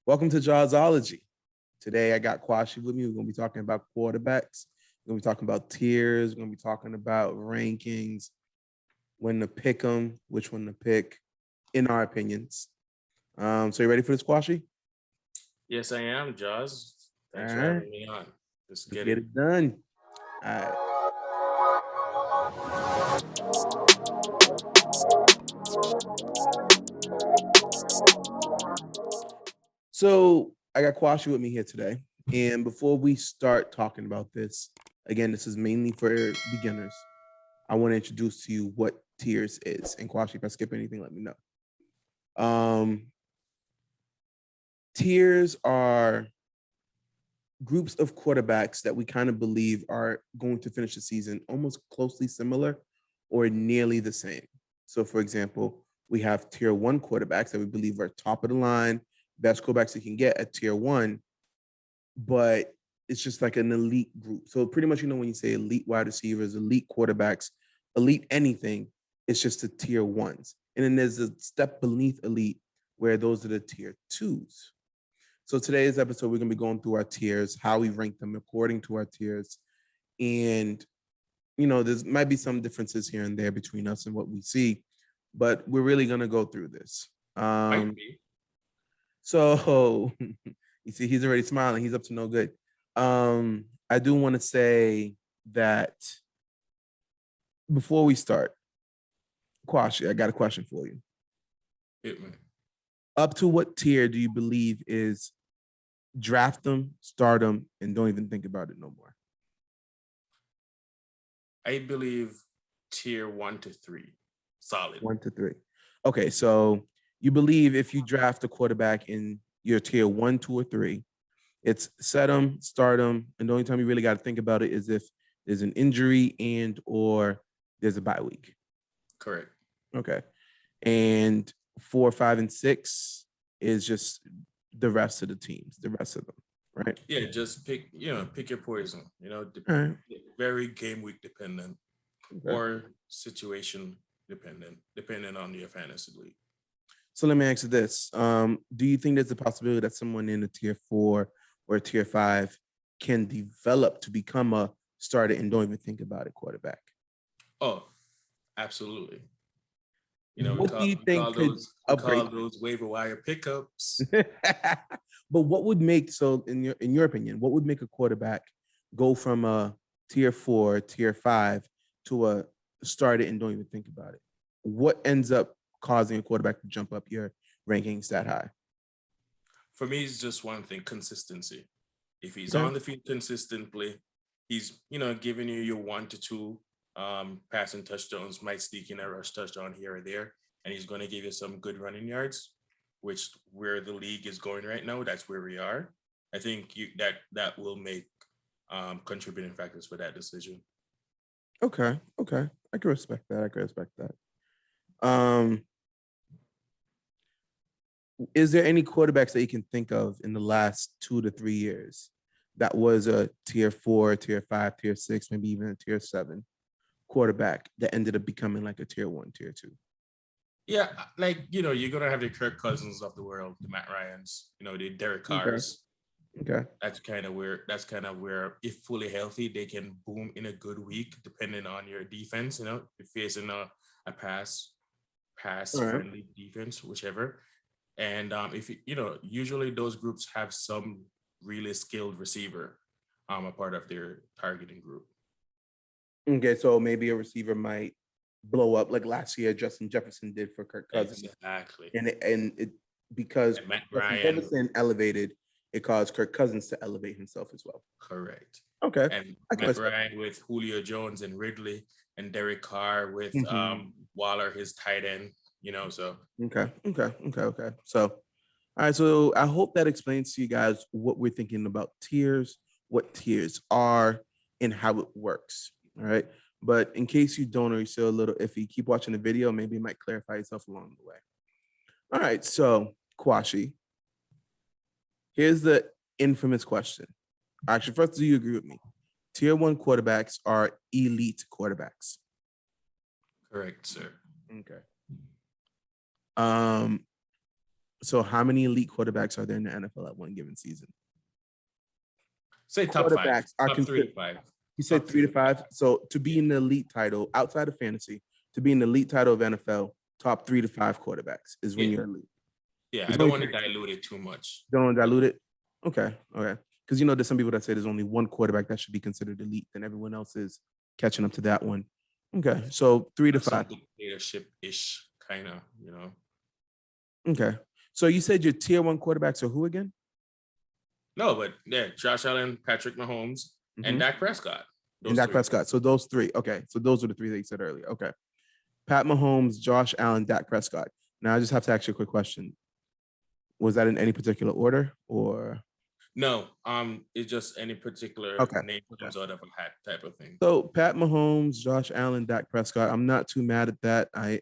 Welcome to Jawsology. Today I got Quashi with me. We're going to be talking about quarterbacks. We're going to be talking about tiers. We're going to be talking about rankings, when to pick them, which one to pick, in our opinions. So you ready for this, Quashi? Yes, I am, Jaws. All Thanks for right. having me on. Let's Let's get get it. it done. All right. So I got Quashi with me here today. And before we start talking about this, again, this is mainly for beginners. I want to introduce to you what tiers is. And Quashi, if I skip anything, let me know. Tiers are groups of quarterbacks that we kind of believe are going to finish the season almost closely similar or nearly the same. So, for example, we have tier one quarterbacks that we believe are top of the line, best quarterbacks you can get at tier one, but it's just like an elite group. So, pretty much, when you say elite wide receivers, elite quarterbacks, elite anything, it's just the tier ones. And then there's a step beneath elite where those are the tier twos. So today's episode, we're going to be going through our tiers, how we rank them according to our tiers. And, there might be some differences here and there between us and what we see, but we're really going to go through this. Might be. So you see, he's already smiling. He's up to no good. I do want to say that before we start, Quashi, I got a question for you. Hit me. Up to what tier do you believe is draft them, start them, and don't even think about it no more? I believe tier 1 to 3. Solid. 1 to 3. Okay, so you believe if you draft a quarterback in your tier 1, 2, or 3, it's set them, start them, and the only time you really got to think about it is if there's an injury and or there's a bye week. Correct. Okay, and 4, 5, and 6 is just the rest of the teams, the rest of them, right? Yeah, just pick your poison. All right. Very game week dependent Okay. or situation dependent, depending on your fantasy league. So let me ask you this. Do you think there's a possibility that someone in a tier 4 or a tier 5 can develop to become a starter and don't even think about it quarterback? Oh, absolutely. What do you think could upgrade? Those waiver wire pickups. But what would make, so in your opinion, what would make a quarterback go from a tier 4, tier 5 to a starter and don't even think about it? What ends up causing a quarterback to jump up your rankings that high? For me, it's just one thing: consistency. If he's Okay. on the field consistently, he's giving you your 1 to 2 passing touchdowns, might sneak in a rush touchdown here or there, and he's going to give you some good running yards, which where the league is going right now. That's where we are. I think that will make contributing factors for that decision. Okay. I can respect that. Um, is there any quarterbacks that you can think of in the last 2 to 3 years that was a tier 4, tier 5, tier 6, maybe even a tier 7 quarterback that ended up becoming like a tier 1, tier 2? Yeah, you're gonna have the Kirk Cousins of the world, the Matt Ryans, the Derek Carrs. Okay. That's kind of where, if fully healthy, they can boom in a good week, depending on your defense. You're facing a pass All right. friendly defense, whichever. And if usually those groups have some really skilled receiver, a part of their targeting group. Okay, so maybe a receiver might blow up like last year Justin Jefferson did for Kirk Cousins. Exactly. And it because And Matt Justin Ryan. Jefferson elevated, it caused Kirk Cousins to elevate himself as well. Correct. Okay. And Matt Ryan with Julio Jones and Ridley, and Derek Carr with Waller, his tight end. So. Okay. So, all right. So I hope that explains to you guys what we're thinking about tiers, what tiers are, and how it works. All right. But in case you don't, or you're still a little iffy, keep watching the video. Maybe it might clarify itself along the way. All right. So, Quashi, here's the infamous question. Actually, first, do you agree with me? Tier 1 quarterbacks are elite quarterbacks. Correct, sir. Okay. So how many elite quarterbacks are there in the NFL at one given season? Say top five, Quarterbacks are top 3 to considered. 5. You said Top 3 to 5. 5. So to be in the elite title outside of fantasy, to be in the elite title of NFL, top 3 to 5 quarterbacks is when you're elite. Yeah, There's I don't only want to 3. dilute it too much. Don't want to dilute it. Okay. Because there's some people that say there's only one quarterback that should be considered elite, and everyone else is catching up to that one. Okay, so 3 to 5. Leadership-ish, kind of, Okay, so you said your tier 1 quarterbacks are who again? No, but yeah, Josh Allen, Patrick Mahomes, and Dak Prescott. And Dak Prescott. So those 3. Okay, so those are the 3 that you said earlier. Okay, Pat Mahomes, Josh Allen, Dak Prescott. Now I just have to ask you a quick question. Was that in any particular order or? No, it's just any particular name comes out of a hat type of thing. So Pat Mahomes, Josh Allen, Dak Prescott. I'm not too mad at that. I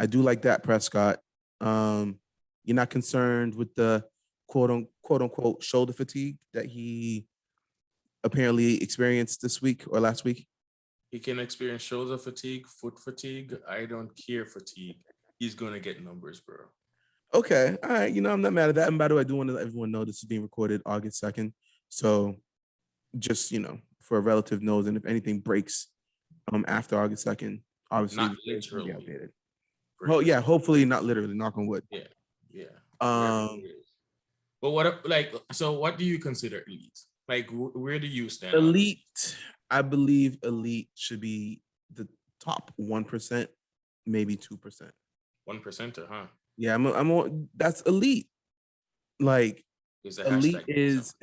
do like Dak Prescott. You're not concerned with the quote unquote shoulder fatigue that he apparently experienced this week or last week? He can experience shoulder fatigue, foot fatigue. I don't care fatigue. He's gonna get numbers, bro. Okay, all right. I'm not mad at that. And by the way, I do want to let everyone know this is being recorded August 2nd. So just, for a relative knows, and if anything breaks after August 2nd, obviously not literally updated. Oh yeah, hopefully not literally, knock on wood. Yeah. But what do you consider elite? Like, where do you stand? Elite, I believe elite should be the top 1%, maybe 2%. 1%, huh? Yeah, that's elite. Like, elite is,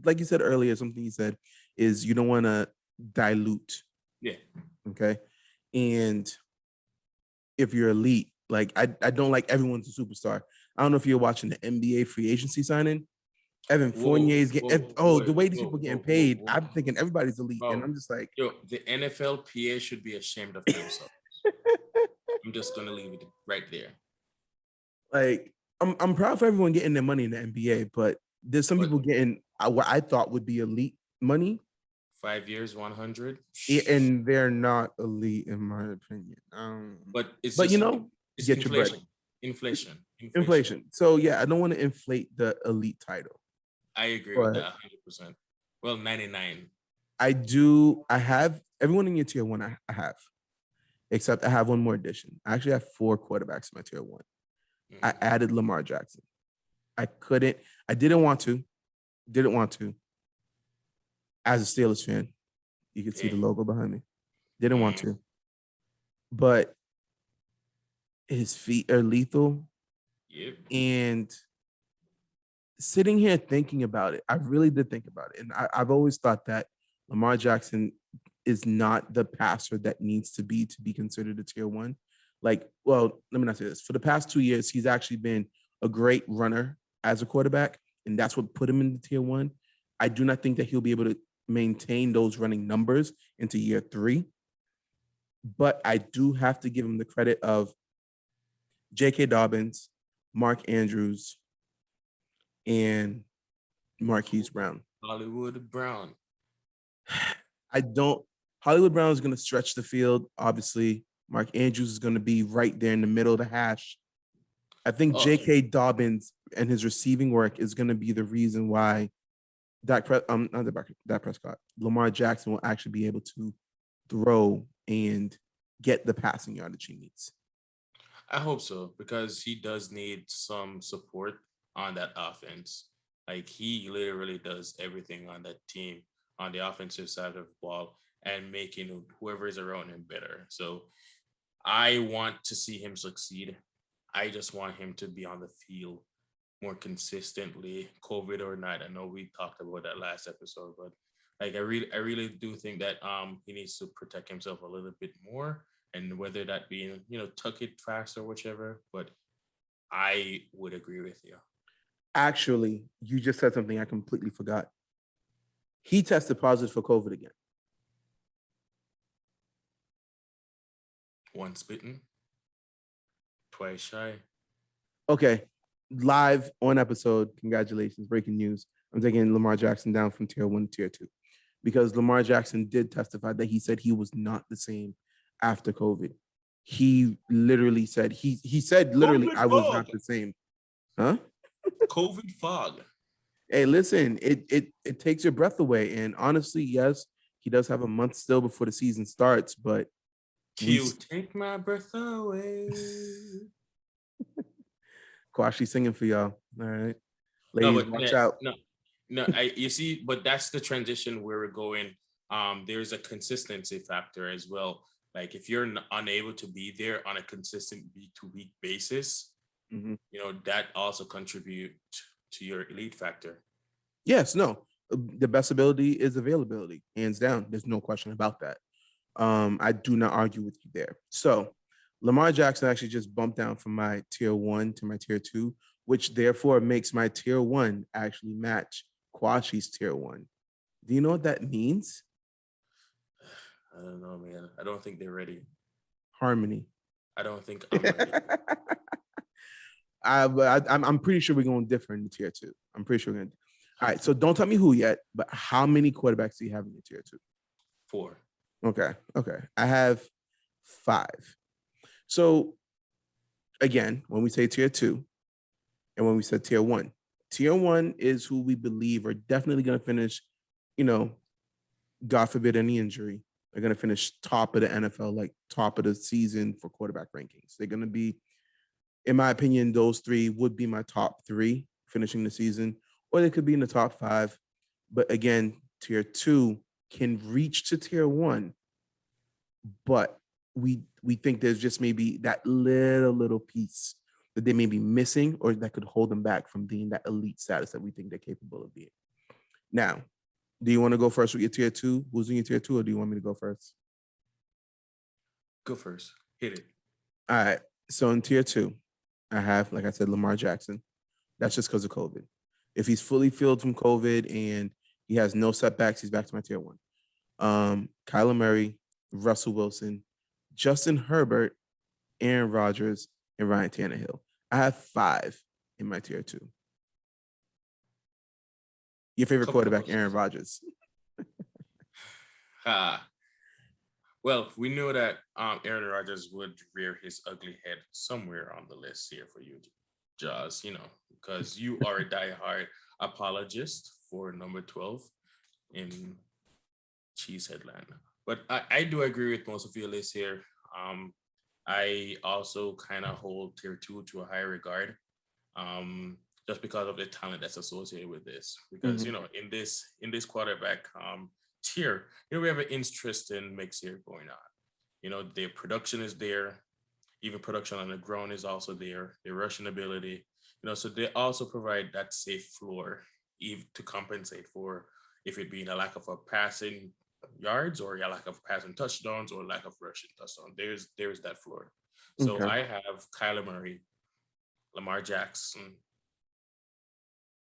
like you said earlier, something you said is you don't want to dilute. Yeah. Okay. And if you're elite, like I don't like everyone's a superstar. I don't know if you're watching the NBA free agency signing. Evan Fournier's getting the way these people are getting paid. I'm thinking everybody's elite, and I'm just like, the NFLPA should be ashamed of themselves. I'm just gonna leave it right there. Like, I'm proud for everyone getting their money in the NBA, but there's some people getting what I thought would be elite money. 5 years, 100, and they're not elite in my opinion. But it's get inflation. Your bread. Inflation. So yeah, I don't want to inflate the elite title. I agree with that 100%. Well, 99. I have everyone in your tier 1. I have, except I have one more addition. I actually have 4 quarterbacks in my tier 1. I added Lamar Jackson. I didn't want to. As a Steelers fan, you can see the logo behind me. Didn't want to. But his feet are lethal. Yep. And sitting here thinking about it, I really did think about it. And I've always thought that Lamar Jackson is not the passer that needs to be considered a tier 1. Like, well, let me not say this. For the past 2 years, he's actually been a great runner as a quarterback, and that's what put him in the tier 1. I do not think that he'll be able to maintain those running numbers into year 3. But I do have to give him the credit of J.K. Dobbins, Mark Andrews, and Marquise Brown. Hollywood Brown. Hollywood Brown is going to stretch the field, obviously. Mark Andrews is going to be right there in the middle of the hash. I think J.K. Dobbins and his receiving work is going to be the reason why Lamar Jackson will actually be able to throw and get the passing yardage he needs. I hope so, because he does need some support on that offense. Like, he literally does everything on that team on the offensive side of the ball and making whoever is around him better. So I want to see him succeed. I just want him to be on the field more consistently, COVID or not. I know we talked about that last episode, but like, I really do think that he needs to protect himself a little bit more, and whether that being, tuck it fast or whichever, but I would agree with you. Actually, you just said something I completely forgot. He tested positive for COVID again. Once bitten, twice shy. Okay, live on episode. Congratulations, breaking news. I'm taking Lamar Jackson down from tier 1 to tier 2 because Lamar Jackson did testify that he said he was not the same after COVID. He literally said, he said literally, I was not the same. Huh? COVID fog. Hey, listen, it takes your breath away. And honestly, yes, he does have a month still before the season starts, but we Q, take my breath away. Quashi singing for y'all. All right. No, Ladies, but watch out. no. I you see, but that's the transition where we're going. There's a consistency factor as well. Like if you're unable to be there on a consistent week to week basis, Mhm. that also contribute to your elite factor. Yes, no. The best ability is availability, hands down. There's no question about that. I do not argue with you there. So Lamar Jackson actually just bumped down from my tier 1 to my tier 2, which therefore makes my tier 1 actually match Quashi's tier 1. Do you know what that means? I don't know, man. I don't think they're ready. Harmony. I don't think I'm ready. I'm pretty sure we're going to differ in the tier 2. I'm pretty sure we're going to. All right. So don't tell me who yet, but how many quarterbacks do you have in your tier 2? 4. Okay. I have 5. So again, when we say tier 2 and when we said tier 1 is who we believe are definitely going to finish, God forbid any injury, they're going to finish top of the NFL, like top of the season for quarterback rankings. They're going to be, in my opinion, those 3 would be my top 3 finishing the season, or they could be in the top 5. But again, tier 2 can reach to tier 1, but we think there's just maybe that little piece that they may be missing or that could hold them back from being that elite status that we think they're capable of being. Now, do you want to go first with your tier 2? Who's in your tier 2, or do you want me to go first? Go first. Hit it. All right. So in tier 2, I have, like I said, Lamar Jackson. That's just because of COVID. If he's fully filled from COVID and he has no setbacks, he's back to my tier 1. Kyler Murray, Russell Wilson, Justin Herbert, Aaron Rodgers, and Ryan Tannehill. I have 5 in my tier 2. Your favorite quarterback, Aaron Rodgers. Well, we knew that Aaron Rodgers would rear his ugly head somewhere on the list here for you, Jaws, because you are a diehard apologist for number 12 in Cheeseheadland. But I do agree with most of your list here. I also kind of hold tier 2 to a higher regard, just because of the talent that's associated with this. Because in this quarterback tier, we have an interesting mix here going on. Their production is there, even production on the ground is also there. Their rushing ability, so they also provide that safe floor, even to compensate for if it being a lack of a passing yards or a lack of passing touchdowns or lack of rushing touchdowns. There's that floor. So Okay. I have Kyler Murray, Lamar Jackson,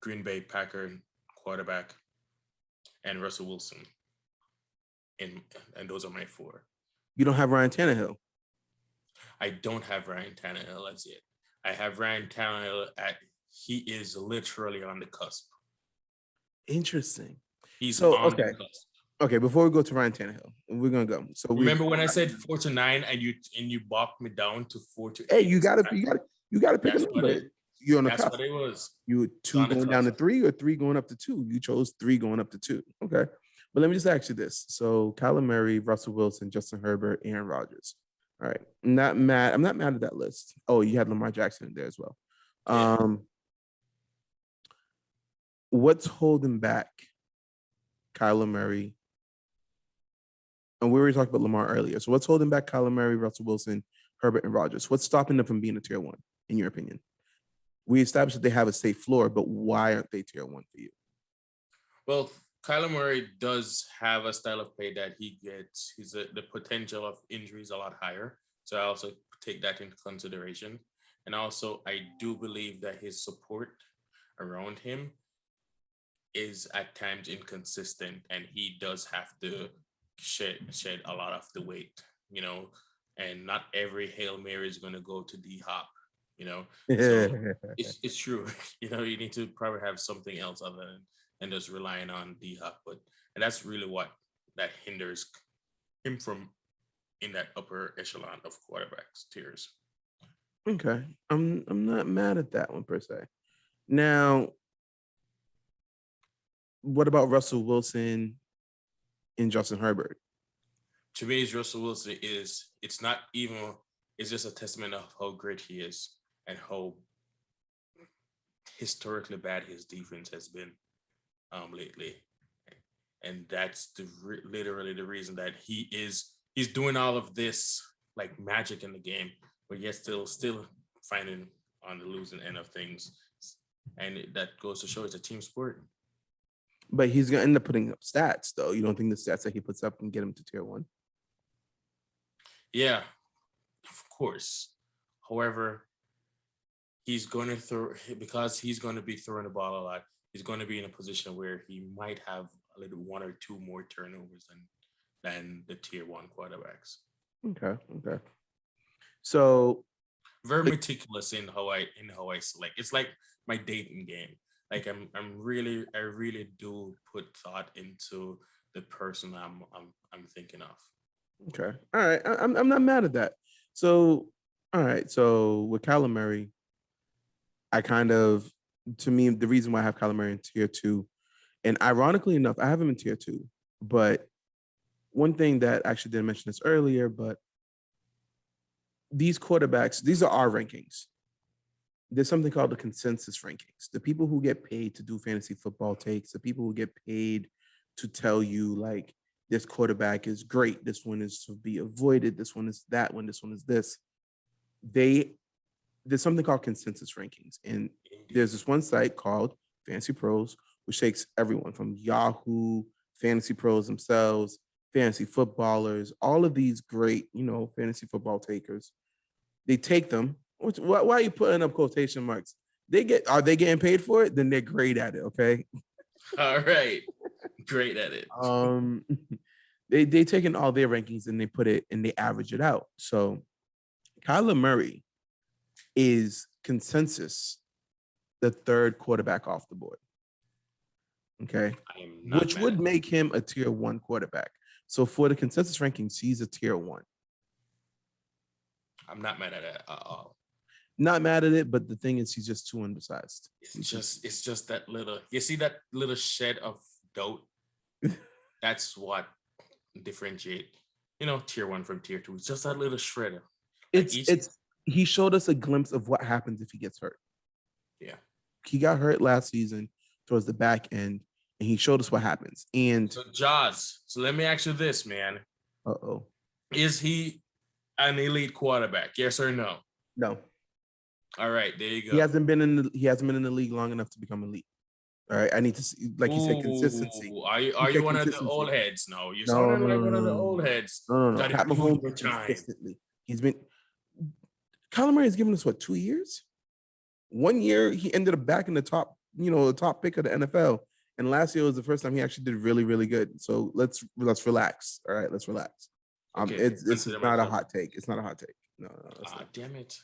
Green Bay Packer quarterback, and Russell Wilson. And those are my 4. You don't have Ryan Tannehill. I don't have Ryan Tannehill. That's it. I have Ryan Tannehill he is literally on the cusp. Interesting. He's on the cusp. Okay, before we go to Ryan Tannehill, we're gonna go. So remember when I said 4 to 9 and you bopped me down to 4 to 8? Hey, you gotta pick a number. You're on the cusp. That's what it was. You were 2 going down to 3 or 3 going up to 2? You chose 3 going up to 2. Okay. But let me just ask you this. So Kyler Murray, Russell Wilson, Justin Herbert, Aaron Rodgers. All right. I'm not mad at that list. Oh, you had Lamar Jackson in there as well. Yeah. What's holding back Kyler Murray? And we were talking about Lamar earlier. So what's holding back Kyler Murray, Russell Wilson, Herbert, and Rodgers? What's stopping them from being a tier 1, in your opinion? We established that they have a safe floor, but why aren't they tier 1 for you? Well, Kyler Murray does have a style of play that he gets. The potential of injury is a lot higher. So I also take that into consideration. And also, I do believe that his support around him is at times inconsistent, and he does have to shed a lot of the weight, and not every Hail Mary is going to go to D-Hop, so it's true. You need to probably have something else other than just relying on D-Hop, and that's really what that hinders him from in that upper echelon of quarterbacks tiers. Okay. I'm not mad at that one per se. Now, what about Russell Wilson and Justin Herbert? To me, Russell Wilson it's not even, it's just a testament of how great he is and how historically bad his defense has been lately. And that's literally the reason that he's doing all of this like magic in the game, but yet still finding on the losing end of things. And that goes to show it's a team sport. But he's gonna end up putting up stats, though. You don't think the stats that he puts up can get him to tier 1? Yeah, of course. However, he's going to throw, because he's going to be throwing the ball a lot. He's going to be in a position where he might have a little 1 or 2 more turnovers than the tier 1 quarterbacks. Okay. So very meticulous in how I select. It's like my dating game. Like I really do put thought into the person I'm thinking of. Okay. All right. I'm not mad at that. So, all right. So with Kyler Murray, to me, the reason why I have Kyler Murray in tier 2, and ironically enough, I have him in tier 2, but one thing that I actually didn't mention this earlier, but these quarterbacks, these are our rankings. There's something called the consensus rankings. The people who get paid to do fantasy football takes, the people who get paid to tell you like this quarterback is great, this one is to be avoided, this one is that one, this one is this. There's something called consensus rankings. And there's this one site called Fantasy Pros, which takes everyone from Yahoo, Fantasy Pros themselves, fantasy footballers, all of these great, fantasy football takers. They take them. Why are you putting up quotation marks? Are they getting paid for it? Then they're great at it. Okay. All right. Great at it. They take in all their rankings and they put it and they average it out. So Kyler Murray is consensus the 3rd quarterback off the board. Okay. Which would make him a tier 1 quarterback. So for the consensus rankings, he's a tier 1. I'm not mad at it at all. Not mad at it, but the thing is, he's just too undersized. It's just that little. You see that little shed of doubt. That's what differentiate, tier 1 from tier 2. It's just that little shredder. He showed us a glimpse of what happens if he gets hurt. Yeah, he got hurt last season towards the back end, and he showed us what happens. And so Jaws. So let me ask you this, man. Is he an elite quarterback? Yes or no? No. All right, there you go. He hasn't been in the league long enough to become elite. All right, I need to see, like you said, consistency. Are you one of the old heads? No, you're sounding like one of the old heads. No. Pat Mahomes consistently. Kyler Murray has given us 2 years. 1 year he ended up back in the top, the top pick of the NFL, and last year was the first time he actually did really, really good. So let's relax. All right, let's relax. Okay, this is not a hot take. It's not a hot take. No. Damn it.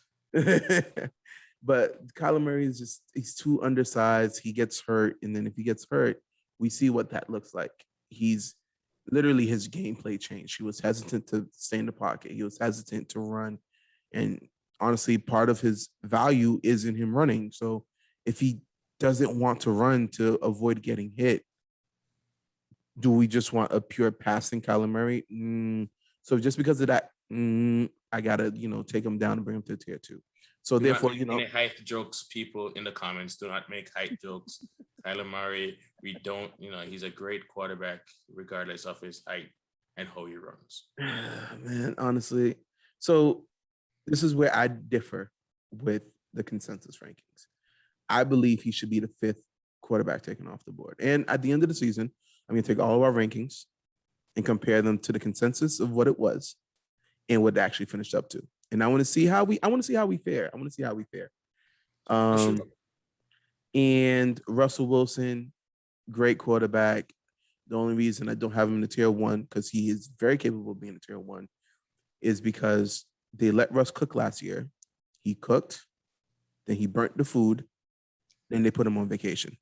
But Kyler Murray he's too undersized. He gets hurt. And then if he gets hurt, we see what that looks like. He's literally, his gameplay changed. He was hesitant to stay in the pocket. He was hesitant to run. And honestly, part of his value is in him running. So if he doesn't want to run to avoid getting hit, do we just want a pure passing Kyler Murray? So just because of that, I gotta, take him down and bring him to tier 2. So therefore, any height jokes, people in the comments, do not make height jokes. Kyler Murray, we don't, he's a great quarterback regardless of his height and how he runs. Man, honestly. So this is where I differ with the consensus rankings. I believe he should be the 5th quarterback taken off the board. And at the end of the season, I'm going to take all of our rankings and compare them to the consensus of what it was and what it actually finished up to. And I want to see how we fare. And Russell Wilson, great quarterback. The only reason I don't have him in the tier 1, because he is very capable of being a tier 1, is because they let Russ cook last year. He cooked, then he burnt the food, then they put him on vacation.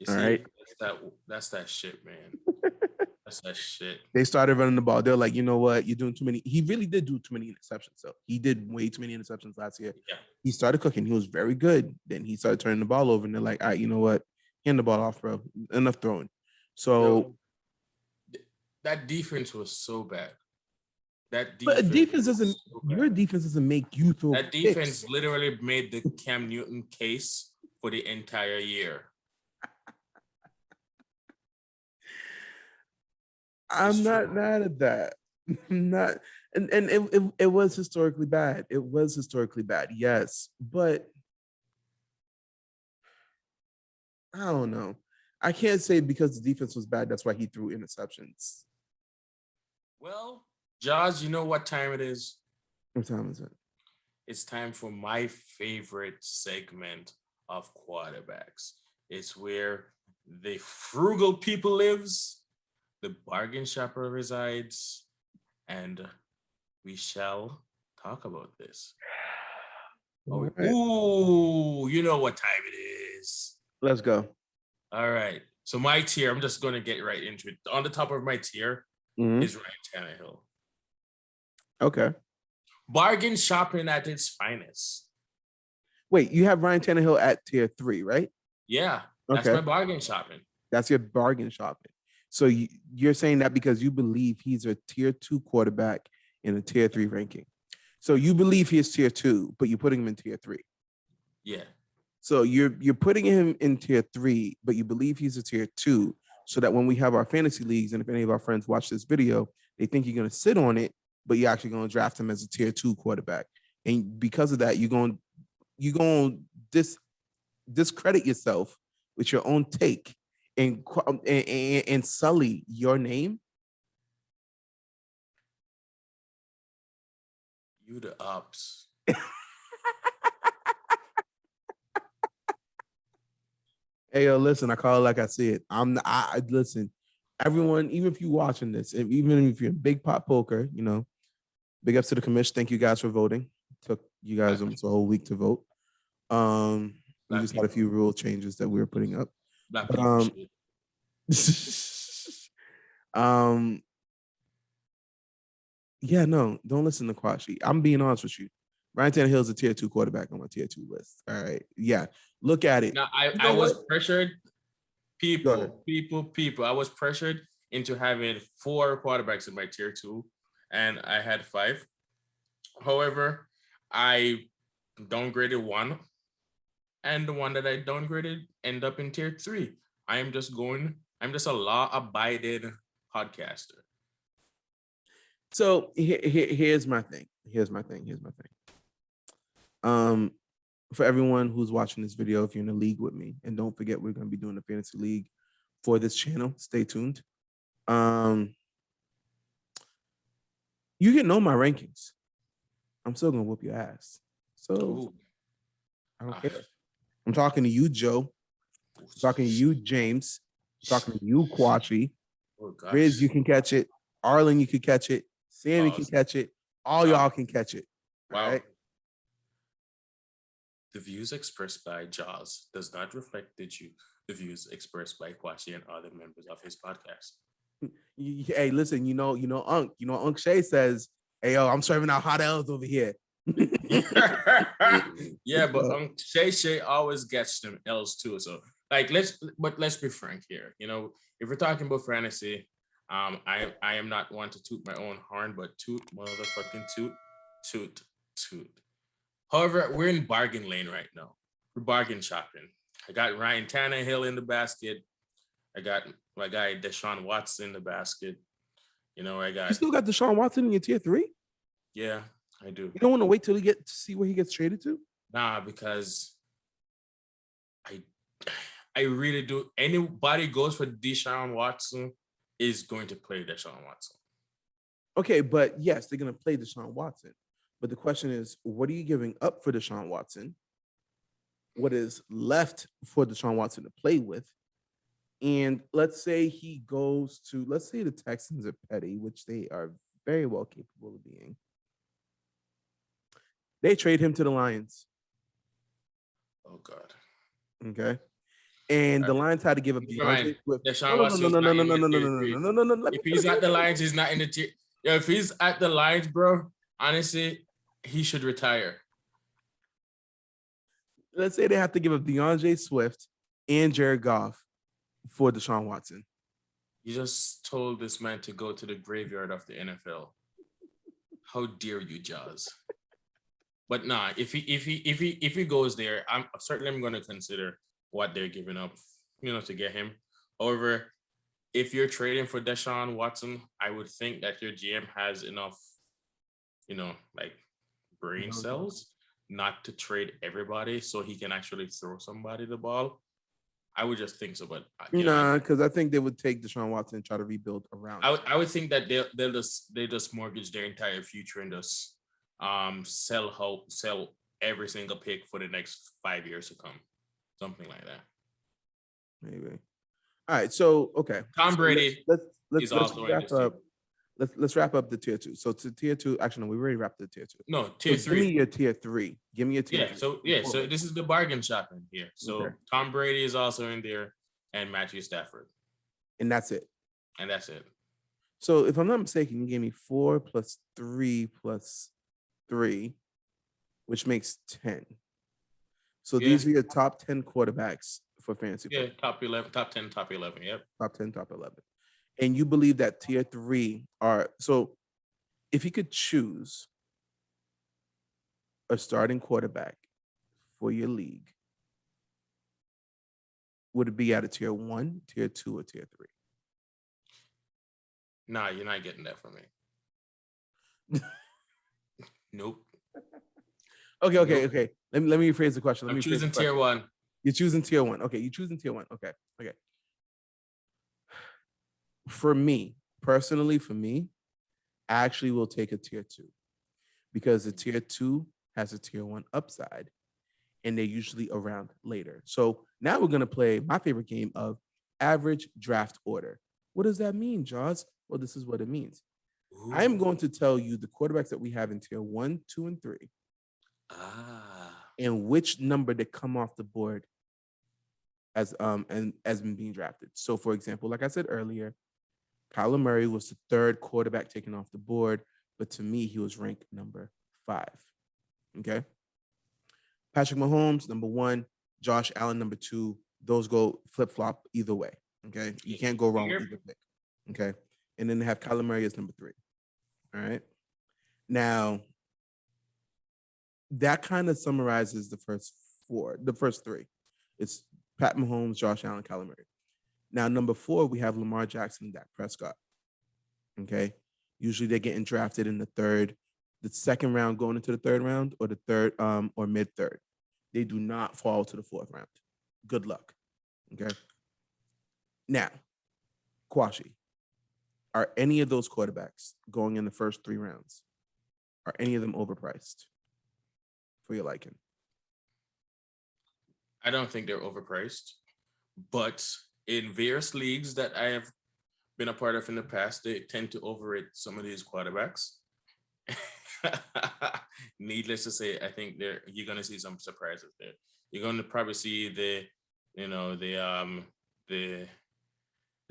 All right. That's that shit, man. That's that shit. They started running the ball. They're like, you know what? You're doing too many. He really did do too many interceptions. So he did way too many interceptions last year. Yeah. He started cooking. He was very good. Then he started turning the ball over, and they're like, all right, you know what? Hand the ball off, bro. Enough throwing. So that defense was so bad. That but defense your defense doesn't make you throw that defense picks. literally made the Cam Newton case for the entire year. I'm not mad at that. I'm not, and it was historically bad. It was historically bad, yes, but I don't know. I can't say because the defense was bad, that's why he threw interceptions. Well, Jaws, you know what time it is? What time is it? It's time for my favorite segment of quarterbacks. It's where the frugal people lives, the bargain shopper resides, and we shall talk about this. Right. Ooh, you know what time it is. Let's go. All right. So my tier, I'm just going to get right into it. On the top of my tier is Ryan Tannehill. Okay. Bargain shopping at its finest. Wait, you have Ryan Tannehill at tier 3, right? Yeah, that's my bargain shopping. That's your bargain shopping. So you're saying that because you believe he's a tier 2 quarterback in a tier 3 ranking. So you believe he is tier 2, but you're putting him in tier 3. Yeah. So you're putting him in tier 3, but you believe he's a tier 2, so that when we have our fantasy leagues, and if any of our friends watch this video, they think you're going to sit on it, but you're actually going to draft him as a tier 2 quarterback. And because of that, you're going to discredit yourself with your own take and sully your name. You the ups. Hey, yo, listen, I call it like I see it. I listen, everyone, even if you're watching this, even if you're in big pot poker, you know, big ups to the commission. Thank you guys for voting. Took you guys almost a whole week to vote. We just had a few rule changes that we were putting up. Black But, yeah, no, don't listen to Quashi. I'm being honest with you. Ryan Tannehill is a tier 2 quarterback on my tier 2 list. All right. Yeah. Look at it. Now, I was pressured. People. I was pressured into having 4 quarterbacks in my tier 2, and I had 5. However, I downgraded 1, and the one that I downgraded ended up in tier 3. I'm just a law-abiding podcaster. So here's my thing. For everyone who's watching this video, if you're in a league with me, and don't forget, we're going to be doing a fantasy league for this channel. Stay tuned. You can know my rankings. I'm still going to whoop your ass. So I don't care. I'm talking to you, Joe. I'm talking to you, James. I'm talking to you, Quashi. Riz, you can catch it. Arlen, you can catch it. Sammy can catch it. All y'all can catch it. Wow. All right? The views expressed by Jaws does not reflect the views expressed by Quashi and other members of his podcast. Hey, listen, Unc Shay says, hey, yo, I'm serving out hot L's over here. Yeah, but Unc Shay always gets them L's too. So let's be frank here. You know, if we're talking about fantasy, I am not one to toot my own horn, but toot motherfucking toot. However, we're in bargain lane right now. We're bargain shopping. I got Ryan Tannehill in the basket. I got my guy Deshaun Watson in the basket. You know, I got. You still got Deshaun Watson in your tier 3? Yeah, I do. You don't want to wait till you get to see where he gets traded to? Nah, because I really do. Anybody goes for Deshaun Watson is going to play Deshaun Watson. Okay, but yes, they're going to play Deshaun Watson. But the question is, what are you giving up for Deshaun Watson? What is left for Deshaun Watson to play with? And let's say he goes to, let's say the Texans are petty, which they are very well capable of being. They trade him to the Lions. Oh, God. Okay. And All the right. Lions had to give up Never mind. DeAndre Swift. No, Deshaun no, no, Watson's no, no, not no, in no, the no, no, tier no, three. no, no, no, no, no. Let me If he's finish. at the Lions, he's not in the tier. Yo, if he's at the Lions, bro, honestly, he should retire. Let's say they have to give up DeAndre Swift and Jared Goff for Deshaun Watson. You just told this man to go to the graveyard of the NFL. How dare you, Jaws? But nah, if he goes there, I'm going to consider what they're giving up, to get him. However, if you're trading for Deshaun Watson, I would think that your GM has enough, like brain cells not to trade everybody so he can actually throw somebody the ball. I would just think so, but Nah, because I think they would take Deshaun Watson and try to rebuild around. I would think that they'll just mortgage their entire future and just sell every single pick for the next 5 years to come, something like that. Maybe. All right. So okay. Tom Brady Let's also in wrap this team. up. Let's wrap up the tier 2. So to tier 2, actually, no, we already wrapped the tier 2. No, tier so 3. Give me your tier 3. Give me your tier 3. So this is the bargain shopping here. So Okay. Tom Brady is also in there, and Matthew Stafford. And that's it. So if I'm not mistaken, you gave me 4 plus 3 plus 3, which makes 10. So these are your top 10 quarterbacks for fantasy. Yeah, top 11, top 10, top 11. Yep. Top 10, top 11. And you believe that tier 3 are, so if you could choose a starting quarterback for your league, would it be at a tier 1, tier 2, or tier 3? Nah, you're not getting that from me. Nope. Okay. Let me rephrase the question. I'm choosing tier 1. You're choosing tier 1. Okay, you're choosing tier 1. Okay. For me, personally, I actually will take a tier 2 because the tier 2 has a tier 1 upside and they're usually around later. So now we're going to play my favorite game of average draft order. What does that mean, Jaws? Well, this is what it means. Ooh. I am going to tell you the quarterbacks that we have in tier 1, 2, and 3. And which number they come off the board as being drafted. So for example, like I said earlier, Kyler Murray was the 3rd quarterback taken off the board, but to me, he was ranked number 5. Okay. Patrick Mahomes, number 1, Josh Allen, number 2. Those go flip-flop either way. Okay. You can't go wrong with either pick. Okay. And then they have Kyler Murray as number 3. All right. Now, that kind of summarizes the first 3. It's Pat Mahomes, Josh Allen, Kyler Murray. Now, number 4, we have Lamar Jackson and Dak Prescott. Okay. Usually they're getting drafted in the 2nd round, going into the 3rd round, or the 3rd or mid-3rd. They do not fall to the 4th round. Good luck. Okay. Now, Quashi, are any of those quarterbacks going in the first 3 rounds? Are any of them overpriced for your liking? I don't think they're overpriced, but in various leagues that I have been a part of in the past, they tend to overrate some of these quarterbacks. Needless to say, I think you're going to see some surprises there. You're going to probably see the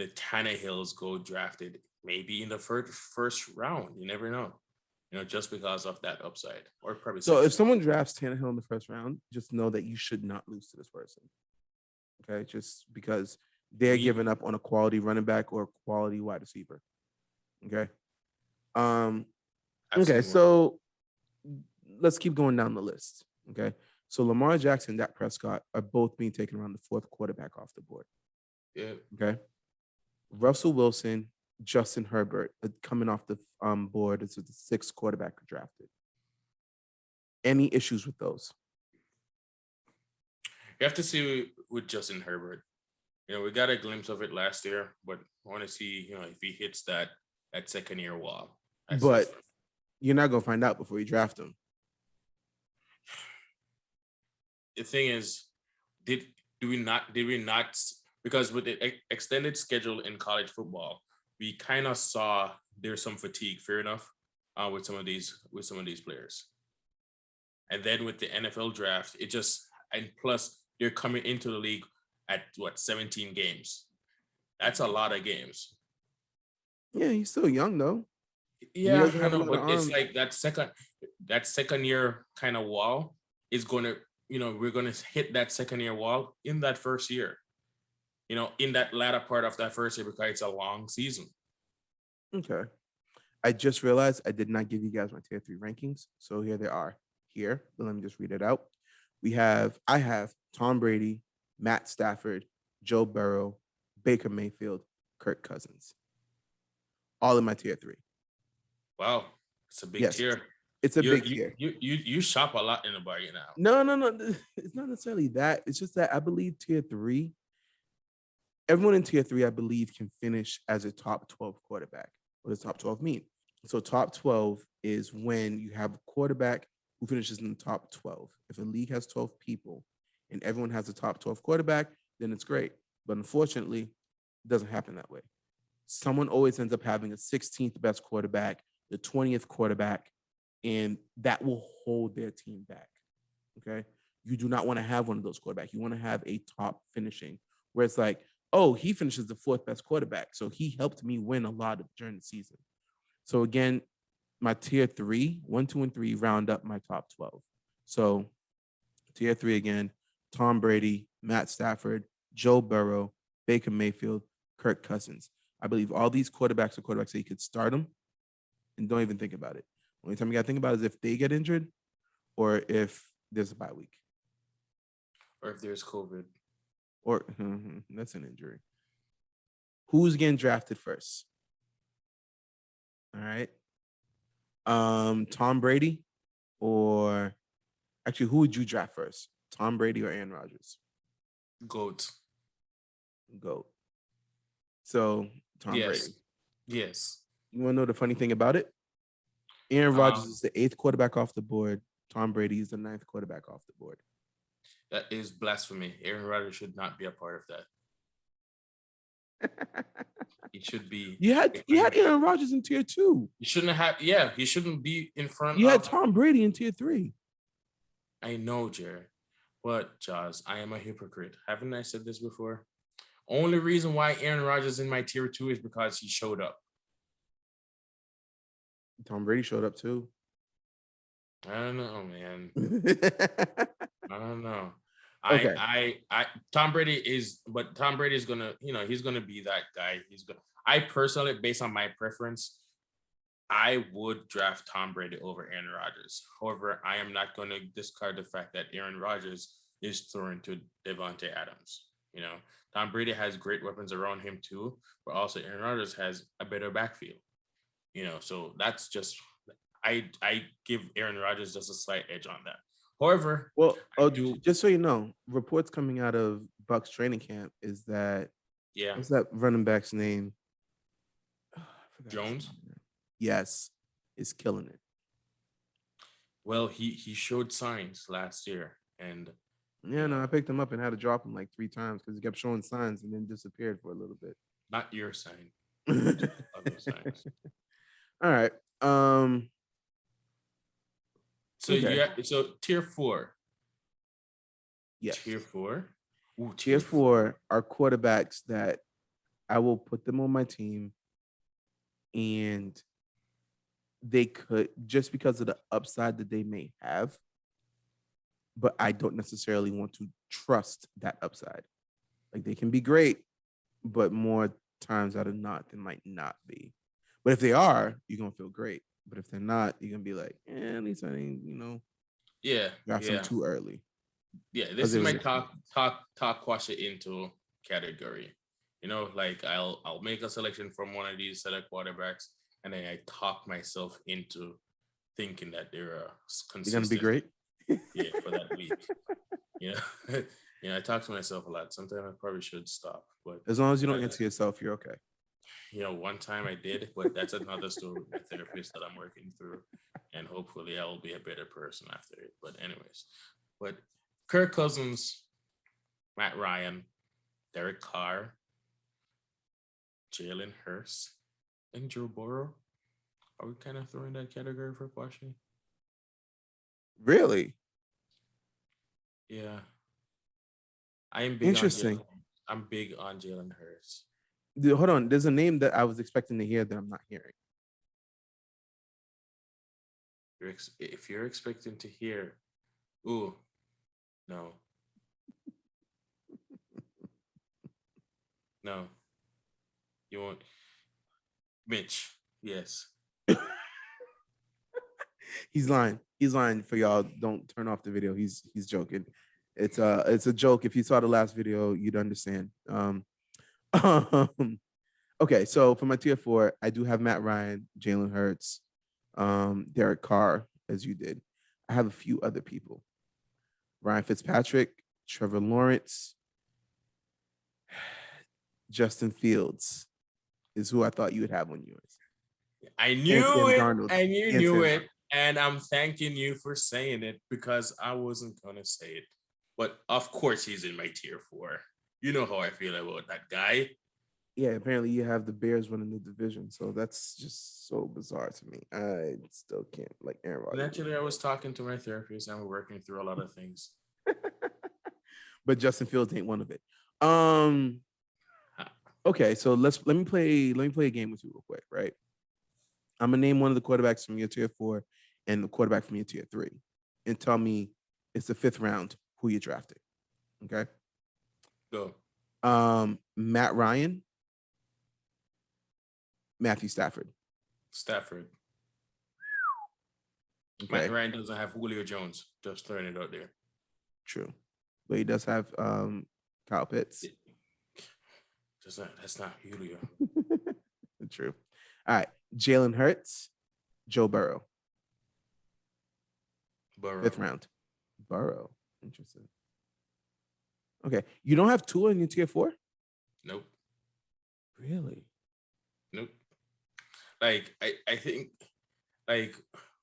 Tannehills go drafted maybe in the first round. You never know. Just because of that upside, or probably. So if someone drafts Tannehill in the first round, just know that you should not lose to this person. Okay, just because they're giving up on a quality running back or a quality wide receiver. Okay. Okay, so let's keep going down the list. Okay, so Lamar Jackson and Dak Prescott are both being taken around the 4th quarterback off the board. Yeah. Okay. Russell Wilson, Justin Herbert coming off the board as the 6th quarterback drafted. Any issues with those? You have to see with Justin Herbert. We got a glimpse of it last year, but I want to see, if he hits that 2nd-year wall. But you're not going to find out before you draft him. The thing is, did we not, because with the extended schedule in college football, we kind of saw there's some fatigue, fair enough, with some of these players. And then with the NFL draft, and plus they're coming into the league at 17 games. That's a lot of games. Yeah, he's still young though. He Yeah, doesn't I have a know, lot of but it's arms. like that second year kind of wall is gonna, we're gonna hit that second year wall in that first year. In that latter part of that first year because it's a long season. Okay. I just realized I did not give you guys my tier 3 rankings. So here they are. Here, but let me just read it out. I have Tom Brady, Matt Stafford, Joe Burrow, Baker Mayfield, Kirk Cousins. All in my tier 3. Wow, it's a big Yes, tier. it's a You big you tier. you shop a lot in the bar now. No. It's not necessarily that. It's just that I believe tier 3, everyone in tier 3, I believe, can finish as a top 12 quarterback. What does top 12 mean? So top 12 is when you have a quarterback who finishes in the top 12. If a league has 12 people and everyone has a top 12 quarterback, then it's great. But unfortunately, it doesn't happen that way. Someone always ends up having a 16th best quarterback, the 20th quarterback, and that will hold their team back. Okay. You do not want to have one of those quarterbacks. You want to have a top finishing where it's like, oh, he finishes the 4th best quarterback. So he helped me win a lot during the season. So again, my tier 3, 1, 2, and 3 round up my top 12. So tier 3 again, Tom Brady, Matt Stafford, Joe Burrow, Baker Mayfield, Kirk Cousins. I believe all these quarterbacks are quarterbacks that you could start them and don't even think about it. Only time you got to think about is if they get injured or if there's a bye week. Or if there's COVID. Or that's an injury. Who's getting drafted first? All right. Tom Brady, or actually, who would you draft first? Tom Brady or Aaron Rodgers? GOAT. Goat. So Tom Brady. Yes. You want to know the funny thing about it? Aaron Rodgers is the 8th quarterback off the board. Tom Brady is the 9th quarterback off the board. That is blasphemy. Aaron Rodgers should not be a part of that. It should be. You had Aaron Rodgers in tier 2. You shouldn't have. Yeah, he shouldn't be in front. You had Tom Brady in tier 3. I know, Jared. But Jaws, I am a hypocrite. Haven't I said this before? Only reason why Aaron Rodgers is in my tier 2 is because he showed up. Tom Brady showed up too. I don't know, man. I don't know. Okay. Tom Brady is gonna, he's gonna be that guy. I personally, based on my preference, I would draft Tom Brady over Aaron Rodgers. However, I am not going to discard the fact that Aaron Rodgers is thrown to Devontae Adams. Tom Brady has great weapons around him too, but also Aaron Rodgers has a better backfield. So that's just I give Aaron Rodgers just a slight edge on that. However, well, just so you know, reports coming out of Bucs training camp is that what's that running back's name? Jones. Yes, is killing it. Well, he showed signs last year, and I picked him up and had to drop him like 3 times because he kept showing signs and then disappeared for a little bit. Not your sign. Other signs. All right. So so tier 4. Yes. Tier 4. Ooh, tier 4 are quarterbacks that I will put them on my team, and they could, just because of the upside that they may have, but I don't necessarily want to trust that upside. Like, they can be great, but more times out of not, they might not be. But if they are, you're gonna feel great. But if they're not, you're gonna be like, at least I didn't, draft them too early. Yeah, this is my talk Quashi into category. Like I'll make a selection from one of these select quarterbacks, and then I talk myself into thinking that they're consistent. You're gonna be great. Yeah, for that week. I talk to myself a lot. Sometimes I probably should stop, but as long as you don't answer yourself, you're okay. One time I did, but that's another story with my therapist that I'm working through, and hopefully I will be a better person after it. But anyways, Kirk Cousins, Matt Ryan, Derek Carr, Jalen Hurts, and Joe Burrow. Are we kind of throwing that category for Quashi? Really? Yeah. I am big interesting. I'm big on Jalen Hurts. Hold on. There's a name that I was expecting to hear that I'm not hearing. If you're expecting to hear, ooh, no, no, you won't. Mitch, yes. He's lying. He's lying for y'all. Don't turn off the video. He's joking. It's a joke. If you saw the last video, you'd understand. Okay, so for my tier 4, I do have Matt Ryan, Jalen Hurts, Derek Carr, as you did. I have a few other people. Ryan Fitzpatrick, Trevor Lawrence, Justin Fields is who I thought you would have on yours. I And knew Sam it, Darnold. and you And knew Sam it, and I'm thanking you for saying it because I wasn't gonna say it. But of course, he's in my tier 4. You know how I feel about that guy. Yeah, apparently you have the Bears winning the division, so that's just so bizarre to me. I still can't like Aaron Rodgers. Naturally, I was talking to my therapist, and we're working through a lot of things. But Justin Fields ain't one of it. Okay, so let me play a game with you real quick, right? I'm gonna name one of the quarterbacks from your tier 4 and the quarterback from your tier 3, and tell me it's the 5th round who you're drafting. Okay. Go. Matt Ryan, Matthew Stafford. Stafford. Okay. Matt Ryan doesn't have Julio Jones. Just throwing it out there. True, but he does have Kyle Pitts. That's not Julio. True. All right, Jalen Hurts, Joe Burrow. Burrow. 5th round. Burrow. Interesting. Okay, you don't have Tua in your tier 4? Nope. Really? Nope. Like I think like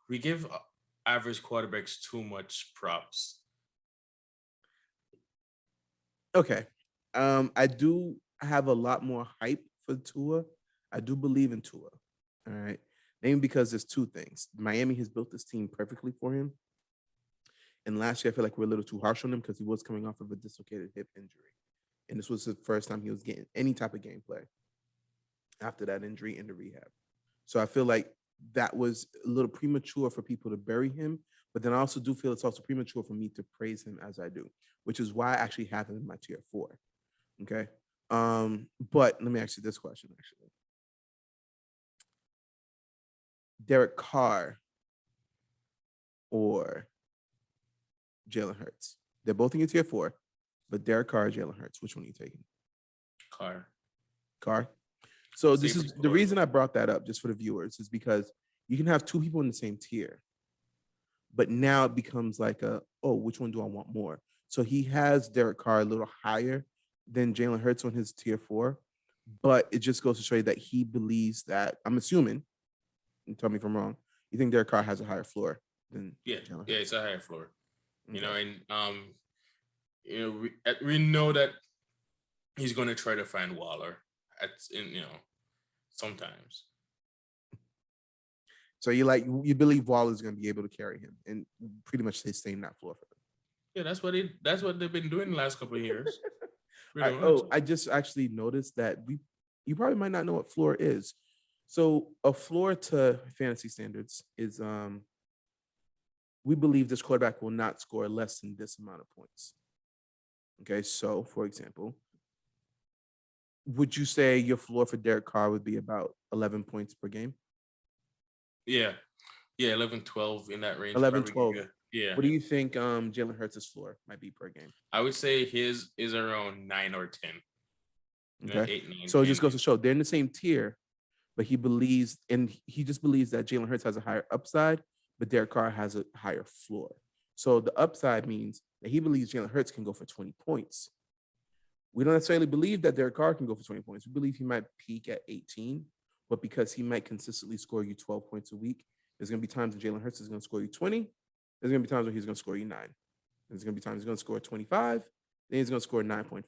we give average quarterbacks too much props. Okay. I do have a lot more hype for Tua. I do believe in Tua. All right. Mainly because there's 2 things. Miami has built this team perfectly for him. And last year, I feel like we're a little too harsh on him because he was coming off of a dislocated hip injury. And this was the first time he was getting any type of gameplay after that injury into rehab. So I feel like that was a little premature for people to bury him. But then I also do feel it's also premature for me to praise him as I do, which is why I actually have him in my tier 4. Okay. But let me ask you this question, actually. Derek Carr or Jalen Hurts? They're both in your tier 4, but Derek Carr or Jalen Hurts, which one are you taking? Carr. So this is the reason I brought that up, just for the viewers, is because you can have 2 people in the same tier, but now it becomes like which one do I want more? So he has Derek Carr a little higher than Jalen Hurts on his tier 4, but it just goes to show you that he believes that, I'm assuming, and tell me if I'm wrong, you think Derek Carr has a higher floor than Jalen Hurts? Yeah, it's a higher floor. Okay. You know, and we know that he's going to try to find Waller sometimes. So you believe Waller is going to be able to carry him and pretty much stay in that floor for him. Yeah, that's what they've been doing the last couple of years. I just actually noticed that you probably might not know what floor is. So a floor to fantasy standards is we believe this quarterback will not score less than this amount of points. Okay, so for example, would you say your floor for Derek Carr would be about 11 points per game? Yeah, 11, 12 in that range. 11, 12. Yeah. What do you think Jalen Hurts' floor might be per game? I would say his is around 9 or 10. Okay. 8, 9, so 10. It just goes to show they're in the same tier, but he just believes that Jalen Hurts has a higher upside, but Derek Carr has a higher floor. So the upside means that he believes Jalen Hurts can go for 20 points. We don't necessarily believe that Derek Carr can go for 20 points. We believe he might peak at 18, but because he might consistently score you 12 points a week, there's going to be times when Jalen Hurts is going to score you 20. There's going to be times when he's going to score you 9. There's going to be times he's going to score 25. Then he's going to score 9.5.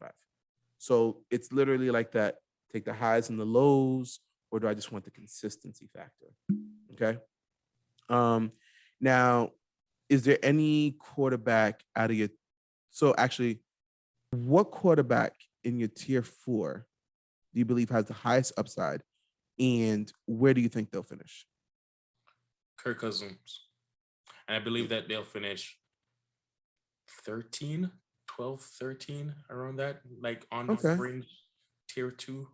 So it's literally like that. Take the highs and the lows, or do I just want the consistency factor? Okay. Now, is there any quarterback out of your... So actually, what quarterback in your tier 4 do you believe has the highest upside, and where do you think they'll finish? Kirk Cousins. And I believe that they'll finish 13, 12, 13, around that, like on Okay. fringe tier 2.